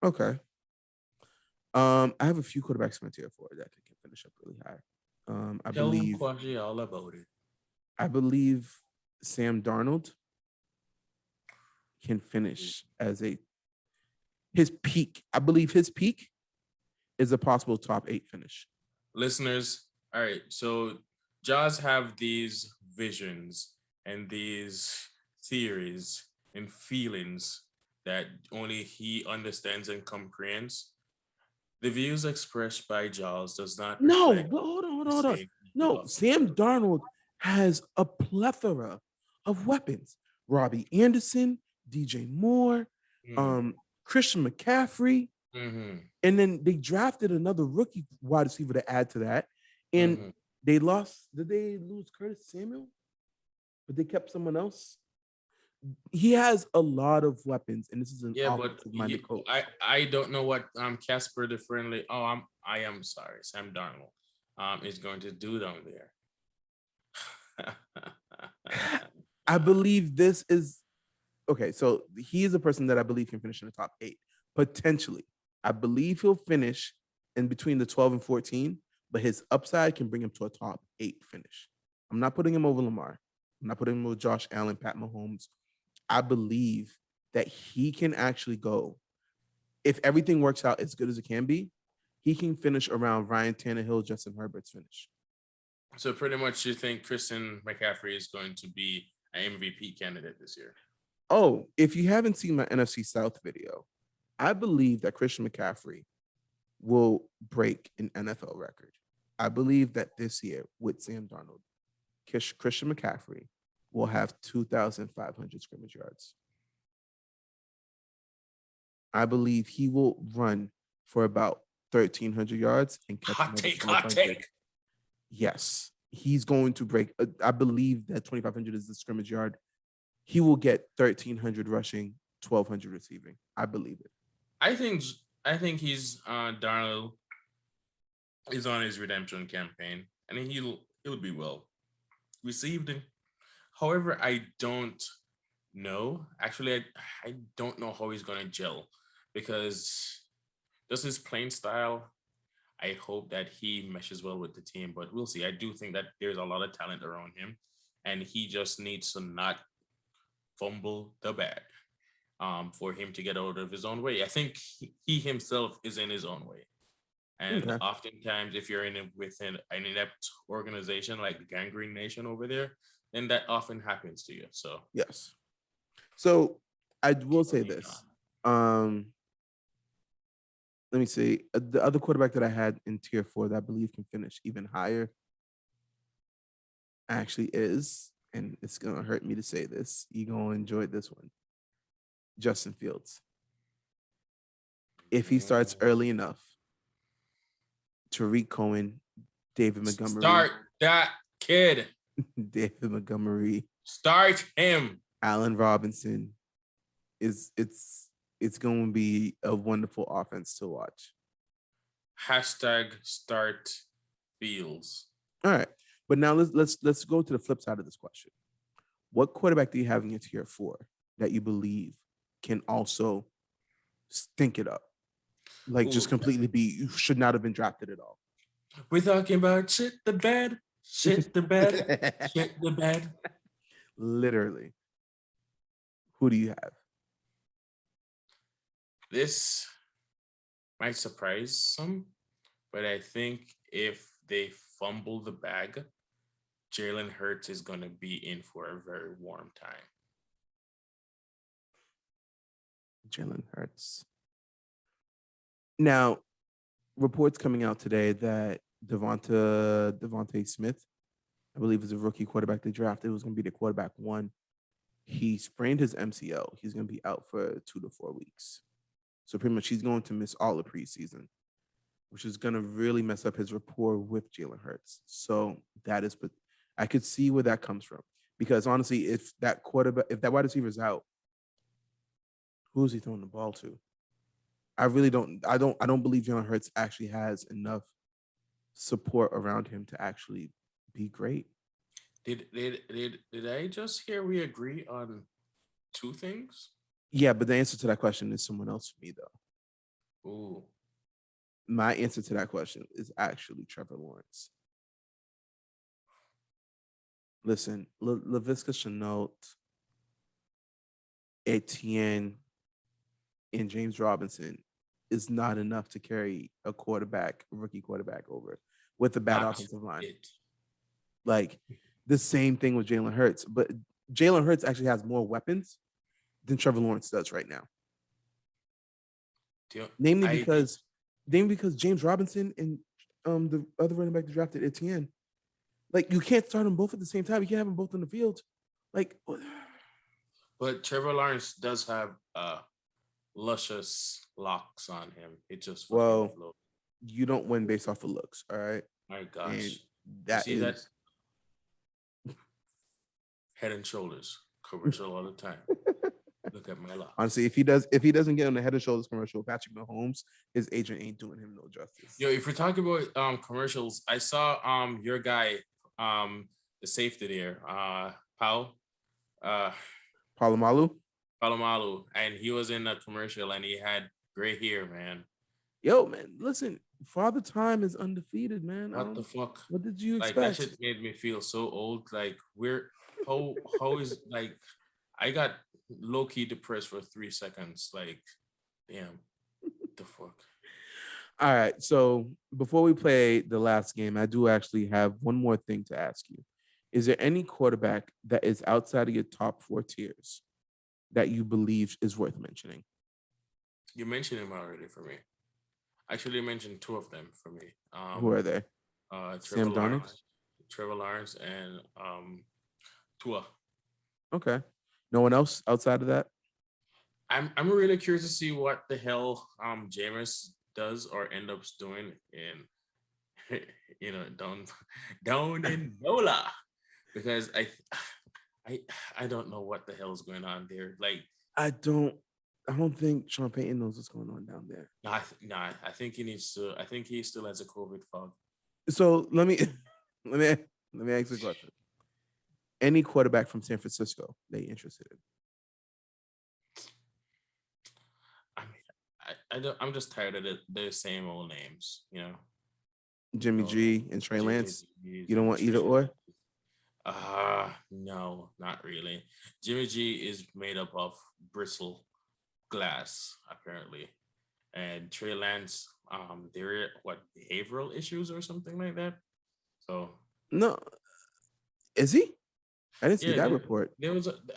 Okay. I have a few quarterbacks in my tier 4 that can finish up really high. I Tell believe Quashi all about it. Sam Darnold can finish as his peak. I believe his peak is a possible top 8 finish. Listeners, all right, so Jaws have these visions and these theories and feelings that only he understands and comprehends. The views expressed by Jaws does not No, reflect but hold the on. same people No, of the Sam world. Darnold has a plethora of weapons. Robbie Anderson, DJ Moore, Mm, Christian McCaffrey, mhm, and then they drafted another rookie wide receiver to add to that. And mhm. they lost. Did they lose Curtis Samuel? But they kept someone else. He has a lot of weapons, and this is an Yeah, but offensive-minded I coach. I don't know what Casper the Friendly. Oh, I am sorry, Sam Darnold is going to do down there. I believe this is okay. So he is a person that I believe can finish in the top 8 potentially. I believe he'll finish in between the 12 and 14, but his upside can bring him to a top 8 finish. I'm not putting him over Lamar. I'm not putting him over Josh Allen, Pat Mahomes. I believe that he can actually go, if everything works out as good as it can be, he can finish around Ryan Tannehill, Justin Herbert's finish. So pretty much, you think Christian McCaffrey is going to be an MVP candidate this year? Oh, if you haven't seen my NFC South video, I believe that Christian McCaffrey will break an NFL record. I believe that this year with Sam Darnold, Christian McCaffrey will have 2,500 scrimmage yards. I believe he will run for about 1,300 yards and catch Hot another take, hot 1,200. take. Yes, he's going to break. I believe that 2,500 is the scrimmage yard. He will get 1,300 rushing, 1,200 receiving. I believe it. I think he's Darnold is on his redemption campaign, and he'll be well received. However, I don't know. Actually, I don't know how he's gonna gel, because just his playing style. I hope that he meshes well with the team, but we'll see. I do think that there's a lot of talent around him, and he just needs to not fumble the bag for him to get out of his own way. I think he himself is in his own way. And Okay. oftentimes, if you're within an inept organization like the Gangrene Nation over there, then that often happens to you. So Yes. So I will say carry this. on. Let me see. The other quarterback that I had in tier 4 that I believe can finish even higher actually is, and it's gonna hurt me to say this, you're gonna enjoy this one. Justin Fields. If he starts early enough, Tariq Cohen, David Montgomery, Start that kid. David Montgomery, Start him. Allen Robinson is it's going to be a wonderful offense to watch. Hashtag start Fields. All right, but now let's go to the flip side of this question. What quarterback do you have in your tier 4 that you believe can also stink it up? Like just Ooh. completely you should not have been drafted at all. We're talking about shit the bed, shit the bed, shit the bed. Literally. Who do you have? This might surprise some, but I think if they fumble the bag, Jalen Hurts is going to be in for a very warm time. Jalen Hurts. Now, reports coming out today that Devontae Smith, I believe, is a rookie quarterback they drafted. It was going to be the quarterback 1. He sprained his MCL. He's going to be out for 2 to 4 weeks. So pretty much he's going to miss all the preseason, which is going to really mess up his rapport with Jalen Hurts. So that is, but I could see where that comes from, because honestly, if that wide receiver is out, Who's he throwing the ball to? I really don't. I don't believe Jalen Hurts actually has enough support around him to actually be great. Did I just hear we agree on two things? Yeah, but the answer to that question is someone else for me, though. Ooh. My answer to that question is actually Trevor Lawrence. Listen, Laviska Chenault, Etienne, and James Robinson is not enough to carry a rookie quarterback over with a bad Not offensive line. it. Like the same thing with Jalen Hurts, but Jalen Hurts actually has more weapons than Trevor Lawrence does right now. Namely because James Robinson and the other running back that drafted Etienne, like you can't start them both at the same time. You can't have them both on the field. Like, but Trevor Lawrence does have luscious locks on him. It just fucking flows. You don't win based off of looks, all right? My gosh. And that you see that? Head and Shoulders commercial all the time. Look at my locks. Honestly, if he doesn't get on the Head and Shoulders commercial, Patrick Mahomes, his agent ain't doing him no justice. Yo, if we're talking about commercials, I saw your guy, the safety there, Palomalu, and he was in a commercial and he had gray hair, man. Yo, man, listen, Father Time is undefeated, man. What the fuck? What did you expect? Like that shit made me feel so old. Like how is like I got low key depressed for 3 seconds. Like, damn, what the fuck. All right, so before we play the last game, I do actually have one more thing to ask you. Is there any quarterback that is outside of your top 4 tiers that you believe is worth mentioning? You mentioned him already for me. Actually, you mentioned 2 of them for me. Who are they? Trevor Lawrence and Tua. Okay. No one else outside of that? I'm really curious to see what the hell Jameis does or end up doing in down in NOLA, because I don't know what the hell is going on there. Like I don't think Sean Payton knows what's going on down there. I think he needs to. I think he still has a COVID fog. So let me ask you a question. Any quarterback from San Francisco that you're interested in? I'm just tired of the same old names, you know. Jimmy G and Trey Lance. You don't want either or? No, not really. Jimmy G is made up of bristle glass, apparently. And Trey Lance, there are behavioral issues or something like that. So no, is he? I didn't see that report.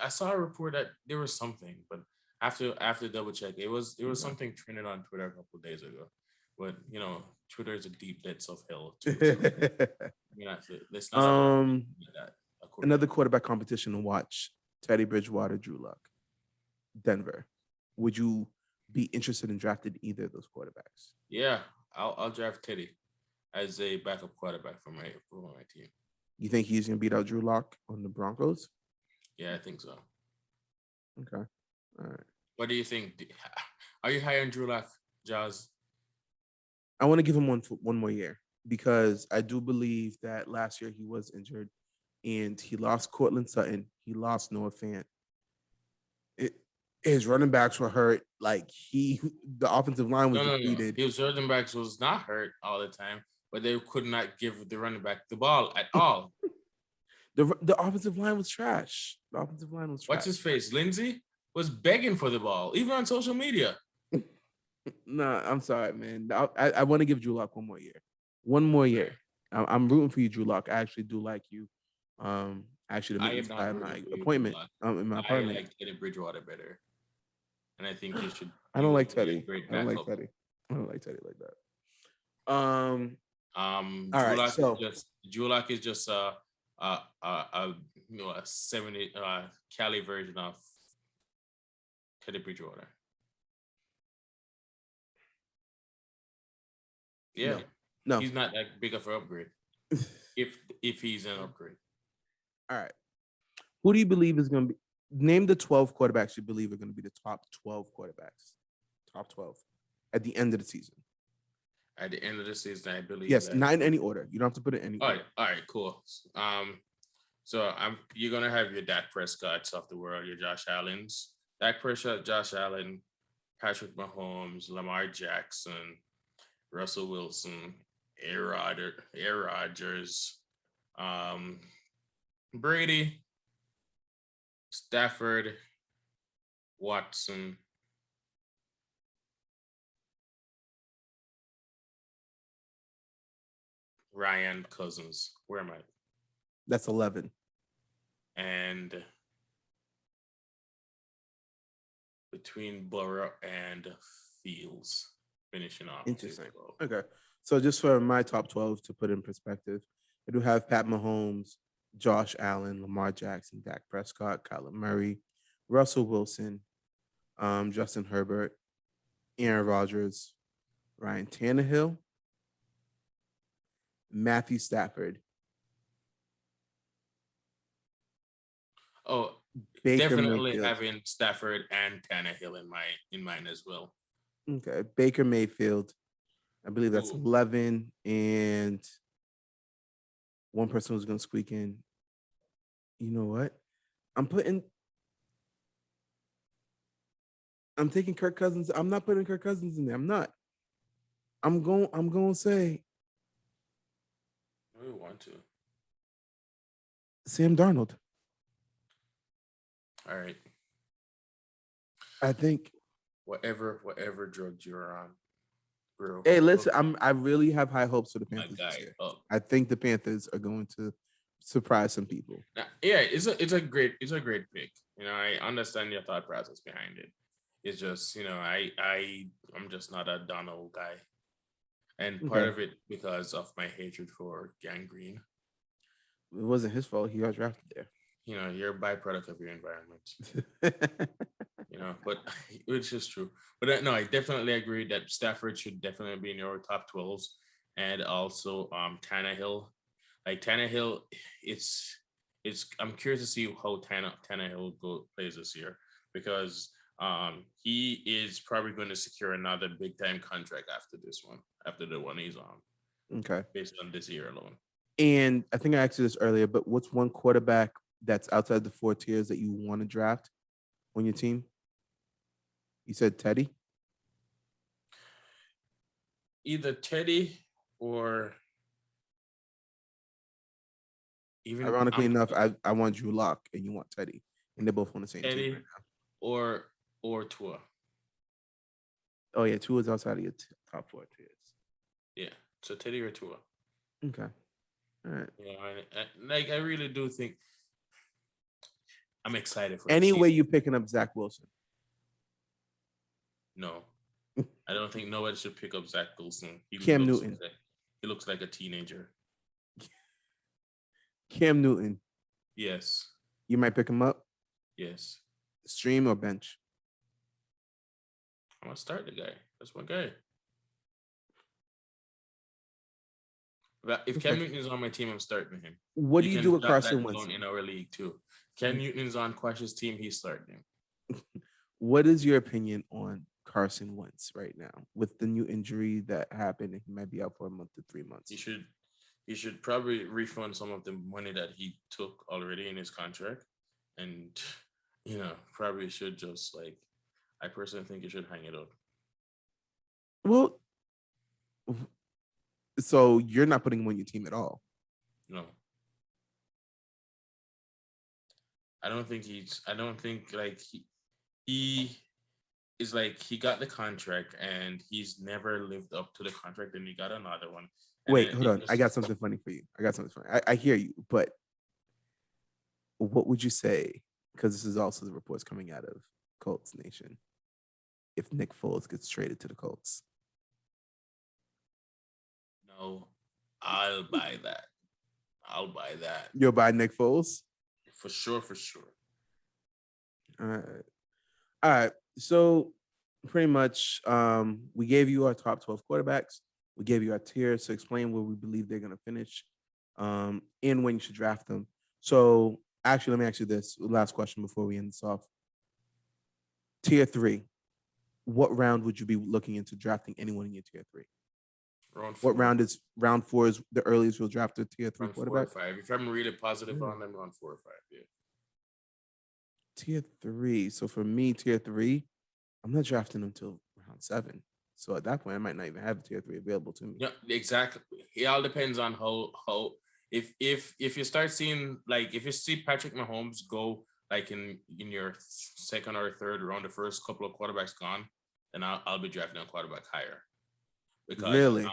I saw a report that there was something, but after double check, it was something trending on Twitter a couple of days ago. But Twitter is a deep depths of hell too. So, let's not another quarterback competition to watch: Teddy Bridgewater, Drew Lock, Denver. Would you be interested in drafting either of those quarterbacks? Yeah, I'll draft Teddy as a backup quarterback for my team. You think he's gonna beat out Drew Lock on the Broncos? Yeah, I think so. Okay. All right. What do you think? Are you high on Drew Lock, Jaws? I want to give him one more year because I do believe that last year he was injured and he lost Cortland Sutton. He lost Noah Fant. His running backs were hurt. Like the offensive line was depleted. His running backs was not hurt all the time, but they could not give the running back the ball at all. The offensive line was trash. What's his face? Lindsey was begging for the ball, even on social media. Nah, I'm sorry, man. I want to give Drew Lock one more year. One more year. I'm rooting for you, Drew Lock. I actually do like you. Actually, to make my appointment in my apartment. I like Teddy Bridgewater better, and I think you should. I don't like Teddy. I don't like Teddy like that. Drew Lock is just a 70 Cali version of Teddy Bridgewater. Yeah, no, he's not that big of an upgrade. if he's an upgrade. All right, who do you believe is going to be? Name the 12 quarterbacks you believe are going to be the top 12 quarterbacks. Top 12 at the end of the season. At the end of the season, I believe. Yes, that, not in any order. You don't have to put it in any order. All right, cool. So you're gonna have your Dak Prescotts of the world, your Josh Allen's, Dak Prescott, Josh Allen, Patrick Mahomes, Lamar Jackson, Russell Wilson, Aaron Rodgers, Brady, Stafford, Watson, Ryan Cousins. Where am I? That's 11. And between Burrow and Fields, finishing off. Interesting. Okay. So just for my top 12 to put in perspective, I do have Pat Mahomes, Josh Allen, Lamar Jackson, Dak Prescott, Kyler Murray, Russell Wilson, Justin Herbert, Aaron Rodgers, Ryan Tannehill, Matthew Stafford. Oh, Baker definitely Mayfield. having Stafford and Tannehill in mine as well. Okay. Baker Mayfield. I believe that's Ooh. 11. And one person was going to squeak in. You know what? I'm taking Kirk Cousins. I'm not putting Kirk Cousins in there. I'm not. I'm going to say We want to. Sam Darnold. All right. I think Whatever drugs you're on, bro. Hey, listen, I really have high hopes for the My Panthers guy this year. up. I think the Panthers are going to surprise some people. Now, yeah, it's a great pick. You know, I understand your thought process behind it. It's just, you know, I'm just not a Donald guy. And part of it because of my hatred for gangrene. It wasn't his fault. He got drafted there. You know, you're a byproduct of your environment. You know, but it's just true. But no, I definitely agree that Stafford should definitely be in your top 12s, and also Tannehill. Like Tannehill, it's I'm curious to see how Tannehill plays this year, because he is probably going to secure another big time contract after this one, after the one he's on. Okay. Based on this year alone. And I think I asked you this earlier, but what's one quarterback that's outside the 4 tiers that you want to draft on your team? You said Teddy? Either Teddy or even, ironically enough, I want Drew Lock and you want Teddy, and they're both on the same Teddy team right now. or Tua. Oh yeah, Tua is outside of your top 4 tiers. Yeah, so Teddy or Tua. Okay, all right. Yeah, I really do think I'm excited for. Anyway, you picking up Zach Wilson? No, I don't think nobody should pick up Zach Wilson. Cam Newton. He looks like a teenager. Cam Newton. Yes. You might pick him up? Yes. Stream or bench? I'm going to start the guy. That's my guy. But if Cam Newton is on my team, I'm starting him. What do you do with Carson Wentz? In our league too. Cam Newton is on Quashi's team. He's starting him. What is your opinion on Carson Wentz right now with the new injury that happened? He might be out for a month to 3 months. He should probably refund some of the money that he took already in his contract, and you know, probably should just I personally think he should hang it up. Well, so you're not putting him on your team at all? No. I don't think he is he got the contract and he's never lived up to the contract, and he got another one. Wait, hold on. I got something funny for you. I hear you, but what would you say? Because this is also the reports coming out of Colts Nation. If Nick Foles gets traded to the Colts. No, I'll buy that. You'll buy Nick Foles? For sure. All right. So pretty much we gave you our top 12 quarterbacks. We gave you our tiers to explain where we believe they're going to finish and when you should draft them. So Actually, let me ask you this last question before we end this off. Tier 3. What round would you be looking into drafting anyone in your tier 3? Round What 4. round 4 is the earliest you'll draft a tier 3 Round 4 or quarterback? 5. If I'm really positive Yeah. on them, round 4 or 5. Yeah. Tier 3. So for me, tier 3, I'm not drafting them until round 7. So at that point, I might not even have a tier 3 available to me. Yeah, exactly. It all depends on how if you start seeing, like, if you see Patrick Mahomes go like in your second or third round, the first couple of quarterbacks gone, then I'll be drafting a quarterback higher. Because Really?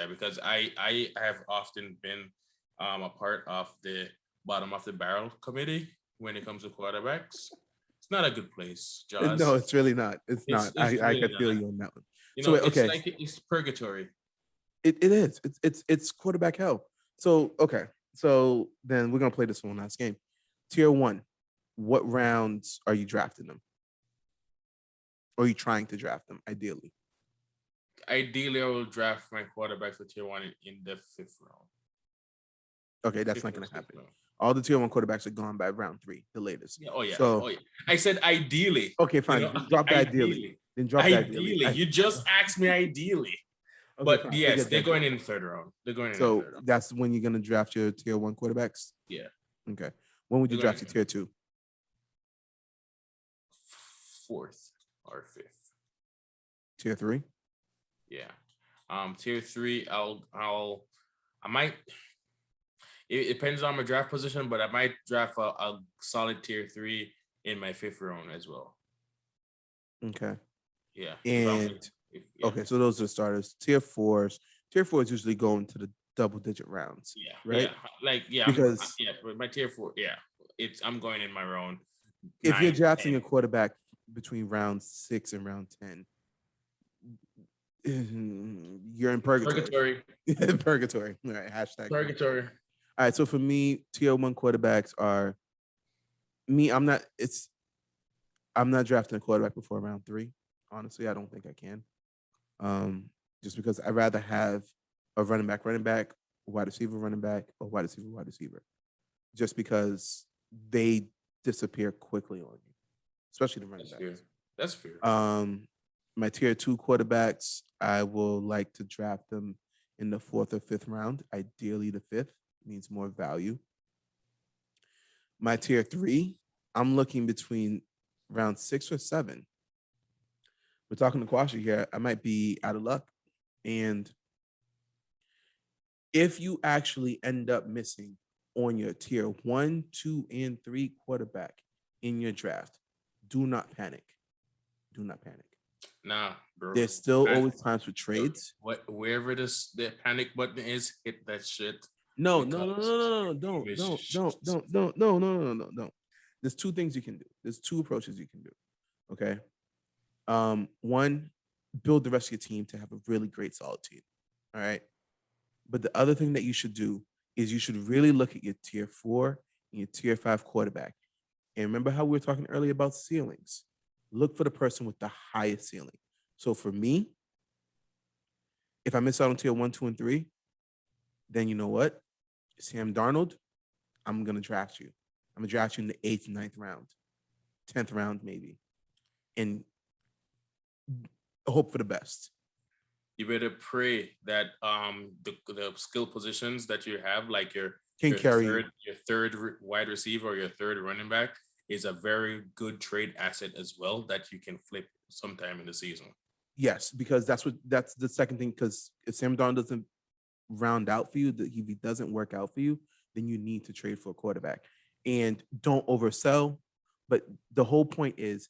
because I have often been a part of the bottom of the barrel committee when it comes to quarterbacks. It's not a good place, No, Jaws. it's really not. It's not. It's I really can feel not. you on that one. You So know, wait, it's okay, like it's purgatory. it is. It's quarterback hell. So okay, so then we're gonna play this one last game. Tier 1. What rounds are you drafting them? Or are you trying to draft them? Ideally. Ideally, I will draft my quarterback for tier 1 in the 5th round. Okay, that's Fifth not or gonna sixth happen. round. All the tier 1 quarterbacks are gone by round 3, the latest. Yeah, oh yeah, So oh yeah. I said ideally. okay, You fine. know, Then drop the ideally. ideally, Then drop the ideally. ideally. You just asked me ideally, Okay, but fine. yes, Forget they're that. going in the 3rd round. They're going in the So 3rd round. that's when you're gonna draft your tier 1 quarterbacks. Yeah, Okay. When would you they're going draft in your tier 2? 4th or 5th. Tier 3? Yeah. Tier 3. I might. It depends on my draft position, but I might draft a solid tier 3 in my 5th round as well. Okay. Yeah. And okay, so those are starters. Tier 4s. Tier 4s usually go into the double digit rounds. Yeah. Right? Yeah. Like, yeah. Because With my tier 4, yeah. I'm going in my round if you're 9, drafting 10. a quarterback between round 6 and round 10, you're in purgatory. Purgatory. All right. Hashtag Purgatory. All right. So for me, tier 1 quarterbacks are me. I'm not drafting a quarterback before round 3. Honestly, I don't think I can. Just because I'd rather have a running back, wide receiver, running back, or wide receiver. Just because they disappear quickly on you, especially the running backs. That's fair. My tier 2 quarterbacks, I will like to draft them in the 4th or 5th round. Ideally, the 5th means more value. My tier 3, I'm looking between round 6 or 7. We're talking to Quashi here. I might be out of luck. And if you actually end up missing on your tier 1, 2, and 3 quarterback in your draft, do not panic. Do not panic. Nah, bro. There's still always times for trades. Wherever the panic button is, hit that shit. No. Don't. There's 2 things you can do. There's 2 approaches you can do. Okay. One, build the rest of your team to have a really great, solid team. All right. But the other thing that you should do is you should really look at your tier 4 and your tier 5 quarterback. And remember how we were talking earlier about ceilings? Look for the person with the highest ceiling. So for me, if I miss out on tier 1, 2, and 3, then you know what? Sam Darnold, I'm going to draft you. I'm going to draft you in the 8th, 9th round, 10th round, maybe. And hope for the best. You better pray that the skill positions that you have, like your third wide receiver or your third running back, is a very good trade asset as well that you can flip sometime in the season. Yes, because that's the second thing. Because if Sam Darnold doesn't round out for you, if he doesn't work out for you, then you need to trade for a quarterback. And don't oversell. But the whole point is,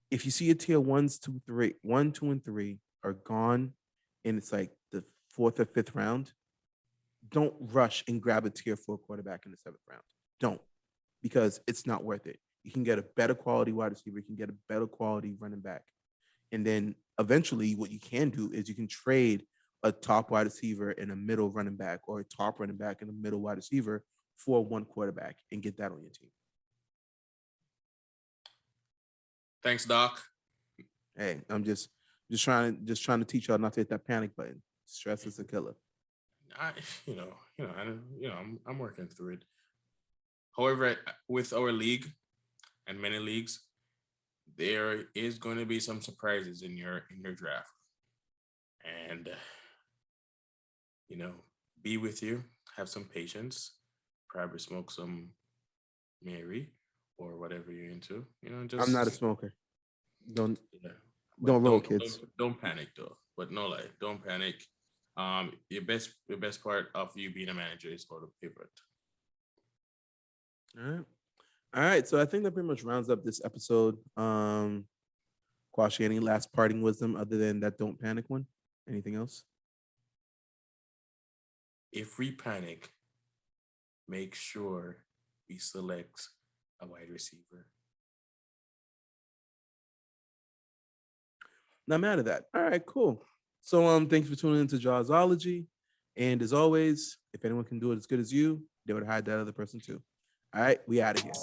if you see your tier 1, 2, and 3 are gone, and it's like the 4th or 5th round, don't rush and grab a tier 4 quarterback in the 7th round. Don't, because it's not worth it. You can get a better quality wide receiver. You can get a better quality running back. And then eventually what you can do is you can trade a top wide receiver and a middle running back, or a top running back and a middle wide receiver for one quarterback and get that on your team. Thanks, Doc. Hey, I'm just trying to teach y'all not to hit that panic button. Stress is a killer. I'm working through it. However, with our league and many leagues, there is going to be some surprises in your draft, and you know, be with you, have some patience, probably smoke some Mary or whatever you're into. I'm not a Just smoker. Don't yeah. don't But roll, don't kids. don't don't panic though. But no lie, don't panic. Your best part of you being a manager is called a pivot. All right. All right. So I think that pretty much rounds up this episode. Quashi, any last parting wisdom other than that don't panic one? Anything else? If we panic, make sure we select a wide receiver. Not mad at that. All right, cool. So thanks for tuning into Jawsology. And as always, if anyone can do it as good as you, they would hide that other person too. All right, we out of here.